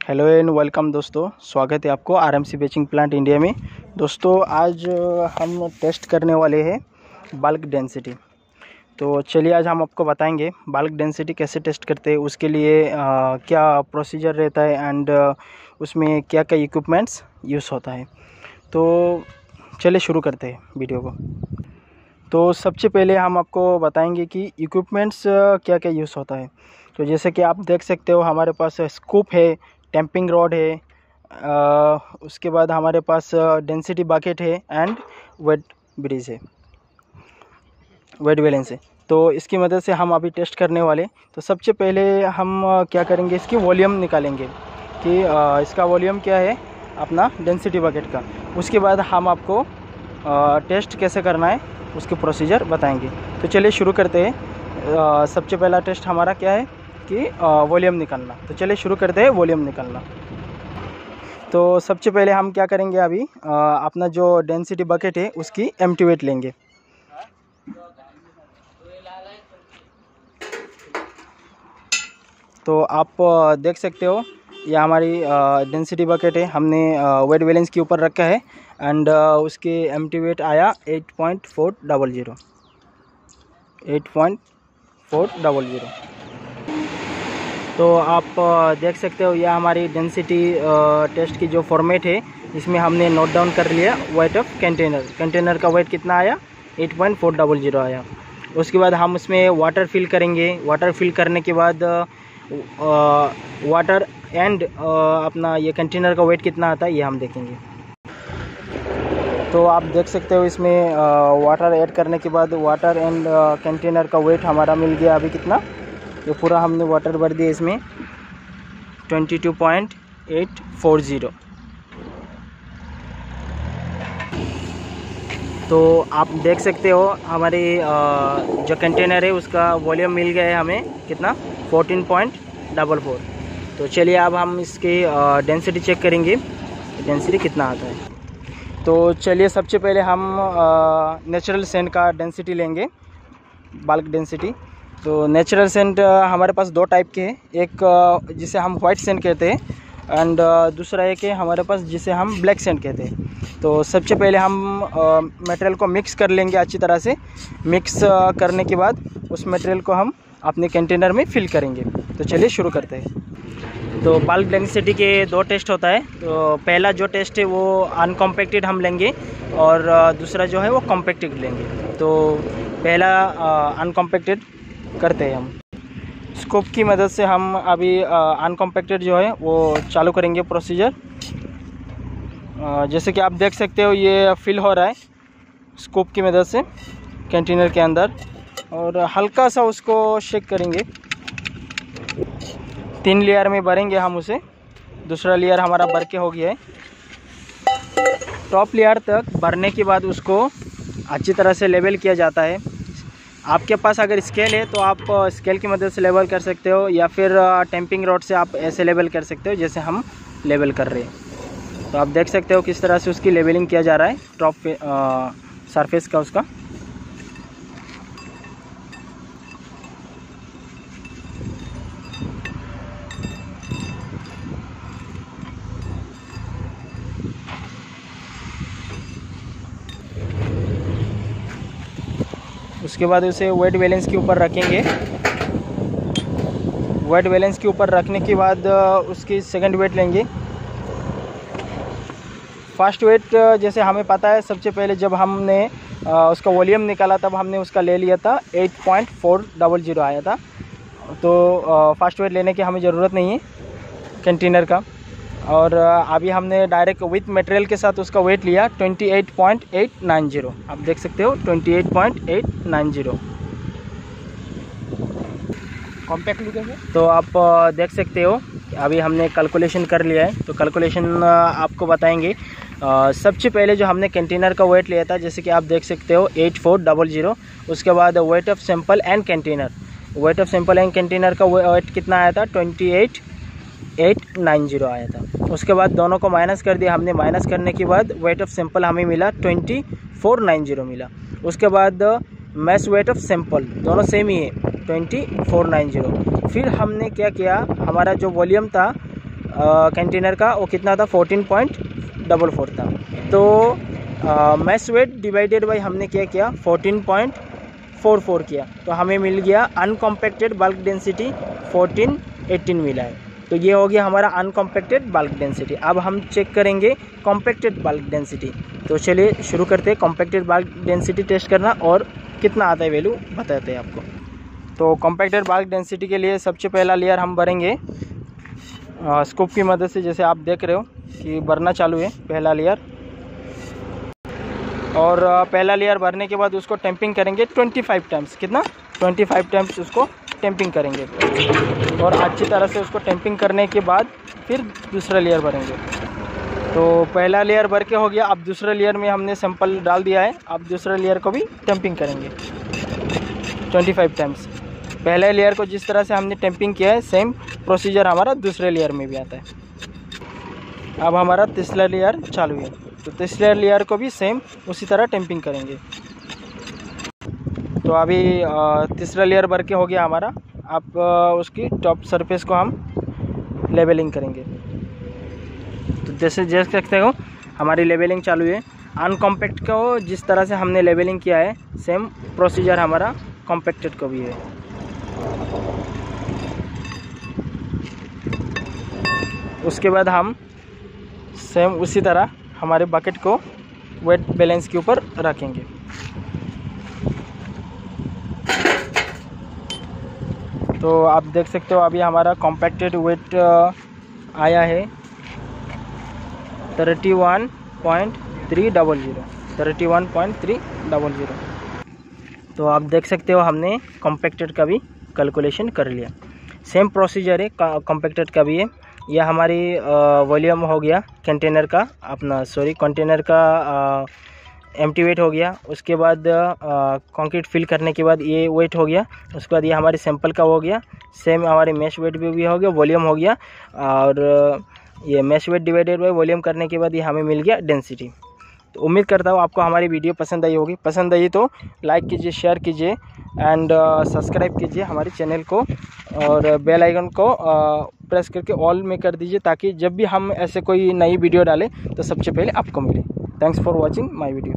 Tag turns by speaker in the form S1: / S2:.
S1: Hello and welcome दोस्तों, स्वागत है आपको आरएमसी बेचिंग प्लांट इंडिया में। दोस्तों आज हम टेस्ट करने वाले हैं बल्क डेंसिटी। तो चलिए आज हम आपको बताएंगे बल्क डेंसिटी कैसे टेस्ट करते हैं, उसके लिए क्या प्रोसीजर रहता है एंड उसमें क्या क्या इक्विपमेंट्स यूज़ होता है। तो चलिए शुरू करते हैं वीडियो को। तो सबसे पहले हम आपको बताएंगे कि इक्विपमेंट्स क्या क्या यूज़ होता है। तो जैसे कि आप देख सकते हो हमारे पास स्कूप है, टैंपिंग रॉड है, उसके बाद हमारे पास डेंसिटी बकेट है एंड वेट ब्रिज है, वेट बैलेंस है। तो इसकी मदद से हम अभी टेस्ट करने वाले। तो सबसे पहले हम क्या करेंगे, इसकी वॉल्यूम निकालेंगे कि इसका वॉल्यूम क्या है अपना डेंसिटी बकेट का। उसके बाद हम आपको टेस्ट कैसे करना है उसके प्रोसीजर बताएंगे। तो चलिए शुरू करते हैं। सबसे पहला टेस्ट हमारा क्या है कि वॉल्यूम निकालना। तो चलिए शुरू करते हैं वॉल्यूम निकालना। तो सबसे पहले हम क्या करेंगे, अभी अपना जो डेंसिटी बकेट है उसकी एम्प्टी वेट लेंगे। तो आप देख सकते हो यह हमारी डेंसिटी बकेट है, हमने वेट बैलेंस के ऊपर रखा है एंड उसके एम्प्टी वेट आया 8.400। तो आप देख सकते हो यह हमारी डेंसिटी टेस्ट की जो फॉर्मेट है, इसमें हमने नोट डाउन कर लिया वेट ऑफ कंटेनर का वेट कितना आया 8.400 आया। उसके बाद हम उसमें वाटर फिल करेंगे। वाटर फिल करने के बाद वाटर एंड अपना ये कंटेनर का वेट कितना आता है ये हम देखेंगे। तो आप देख सकते हो इसमें वाटर ऐड करने के बाद वाटर एंड कंटेनर का वेट हमारा मिल गया अभी कितना, ये पूरा हमने वाटर भर दिया इसमें 22.840। तो आप देख सकते हो हमारी जो कंटेनर है उसका वॉल्यूम मिल गया है हमें कितना 14.44। तो चलिए अब हम इसकी डेंसिटी चेक करेंगे, डेंसिटी कितना आता है। तो चलिए सबसे पहले हम नेचुरल सैंड का डेंसिटी लेंगे, बल्क डेंसिटी। तो नेचुरल सैंड हमारे पास दो टाइप के हैं, एक जिसे हम वाइट सैंड कहते हैं एंड दूसरा एक है हमारे पास जिसे हम ब्लैक सैंड कहते हैं। तो सबसे पहले हम मटेरियल को मिक्स कर लेंगे अच्छी तरह से। मिक्स करने के बाद उस मटेरियल को हम अपने कंटेनर में फिल करेंगे। तो चलिए शुरू करते हैं। तो बल्क डेंसिटी के दो टेस्ट होता है। तो पहला जो टेस्ट है वो अनकॉम्पैक्टेड हम लेंगे और दूसरा जो है वो कॉम्पैक्टेड लेंगे। तो पहला अनकॉम्पैक्टेड करते हैं हम। स्कोप की मदद से हम अभी अनकॉम्पैक्टेड जो है वो चालू करेंगे प्रोसीजर। जैसे कि आप देख सकते हो ये फिल हो रहा है स्कोप की मदद से कंटेनर के अंदर, और हल्का सा उसको शेक करेंगे। 3 लेयर में भरेंगे हम उसे। दूसरा लेयर हमारा भर के हो गया है। टॉप लेयर तक भरने के बाद उसको अच्छी तरह से लेवल किया जाता है। आपके पास अगर स्केल है तो आप स्केल की मदद से लेवल कर सकते हो, या फिर टैंपिंग रॉड से आप ऐसे लेवल कर सकते हो जैसे हम लेवल कर रहे हैं। तो आप देख सकते हो किस तरह से उसकी लेवलिंग किया जा रहा है टॉप सरफेस का उसका। उसके बाद उसे वेट बैलेंस के ऊपर रखेंगे। वेट बैलेंस के ऊपर रखने के बाद उसकी सेकंड वेट लेंगे। फर्स्ट वेट जैसे हमें पता है, सबसे पहले जब हमने उसका वॉल्यूम निकाला तब हमने उसका ले लिया था 8.400 आया था। तो फर्स्ट वेट लेने की हमें ज़रूरत नहीं है कंटेनर का। और अभी हमने डायरेक्ट विथ मटेरियल के साथ उसका वेट लिया 28.890। आप देख सकते हो 28.890 कॉम्पैक्ट लिखेंगे। तो आप देख सकते हो अभी हमने कैलकुलेशन कर लिया है। तो कैलकुलेशन आपको बताएंगे। सबसे पहले जो हमने कंटेनर का वेट लिया था, जैसे कि आप देख सकते हो 8400। उसके बाद weight of sample and container, weight of sample and container का वेट कितना आया था 28.890 आया था। उसके बाद दोनों को माइनस कर दिया हमने। माइनस करने के बाद वेट ऑफ सैंपल हमें मिला 2490 मिला। उसके बाद मैस वेट ऑफ सैंपल दोनों सेम ही है 2490। फिर हमने क्या किया, हमारा जो वॉल्यूम था कंटेनर का वो कितना था 14.44 था। तो मैश वेट डिवाइडेड बाई हमने क्या किया 14.44 किया, तो हमें मिल गया अनकॉम्पैक्टेड बल्क डेंसिटी 1418 मिला है। तो ये हो गया हमारा अनकॉम्पैक्टेड बल्क डेंसिटी। अब हम चेक करेंगे कॉम्पैक्टेड बल्क डेंसिटी। तो चलिए शुरू करते हैं कॉम्पैक्टेड बल्क डेंसिटी टेस्ट करना, और कितना आता है वैल्यू बताते हैं आपको। तो कॉम्पैक्टेड बल्क डेंसिटी के लिए सबसे पहला लेयर हम भरेंगे स्कूप की मदद से। जैसे आप देख रहे हो कि भरना चालू है पहला लेयर, और पहला लेयर भरने के बाद उसको टेम्पिंग करेंगे 25 टाइम्स। कितना 25 टाइम्स उसको टेम्पिंग करेंगे, और अच्छी तरह से उसको टेम्पिंग करने के बाद फिर दूसरा लेयर भरेंगे। तो पहला लेयर भर के हो गया। अब दूसरे लेयर में हमने सैंपल डाल दिया है, अब दूसरे लेयर को भी टेम्पिंग करेंगे 25 टाइम्स। पहले लेयर को जिस तरह से हमने टेम्पिंग किया है सेम प्रोसीजर हमारा दूसरे लेयर में भी आता है। अब हमारा तीसरा लेयर चालू है, तो तीसरे लेयर को भी सेम उसी तरह टेम्पिंग करेंगे। तो अभी तीसरा लेयर भर के हो गया हमारा। अब उसकी टॉप सरफेस को हम लेवलिंग करेंगे। तो जैसे देख सकते हो हमारी लेवलिंग चालू है। अनकॉम्पैक्ट को जिस तरह से हमने लेवलिंग किया है सेम प्रोसीजर हमारा कॉम्पैक्टेड को भी है। उसके बाद हम सेम उसी तरह हमारे बकेट को वेट बैलेंस के ऊपर रखेंगे। तो आप देख सकते हो अभी हमारा कॉम्पैक्टेड वेट आया है 31.300। तो आप देख सकते हो हमने कॉम्पैक्टेड का भी कैलकुलेशन कर लिया। सेम प्रोसीजर है कॉम्पैक्टेड का भी है। यह हमारी वॉल्यूम हो गया कंटेनर का, कंटेनर का एम्प्टी वेट हो गया। उसके बाद कंक्रीट फिल करने के बाद ये वेट हो गया। उसके बाद ये हमारे सैंपल का हो गया। सेम हमारे मैश वेट भी हो गया, वॉल्यूम हो गया, और ये mass weight divided by volume करने के बाद ये हमें मिल गया डेंसिटी। तो उम्मीद करता हूँ आपको हमारी वीडियो पसंद आई होगी। पसंद आई तो लाइक कीजिए, शेयर कीजिए एंड सब्सक्राइब कीजिए हमारे चैनल को, और बेल आइकन को प्रेस करके ऑल में कर दीजिए, ताकि जब भी हम ऐसे कोई नई वीडियो डालें तो सबसे पहले आपको मिले। Thanks for watching my video.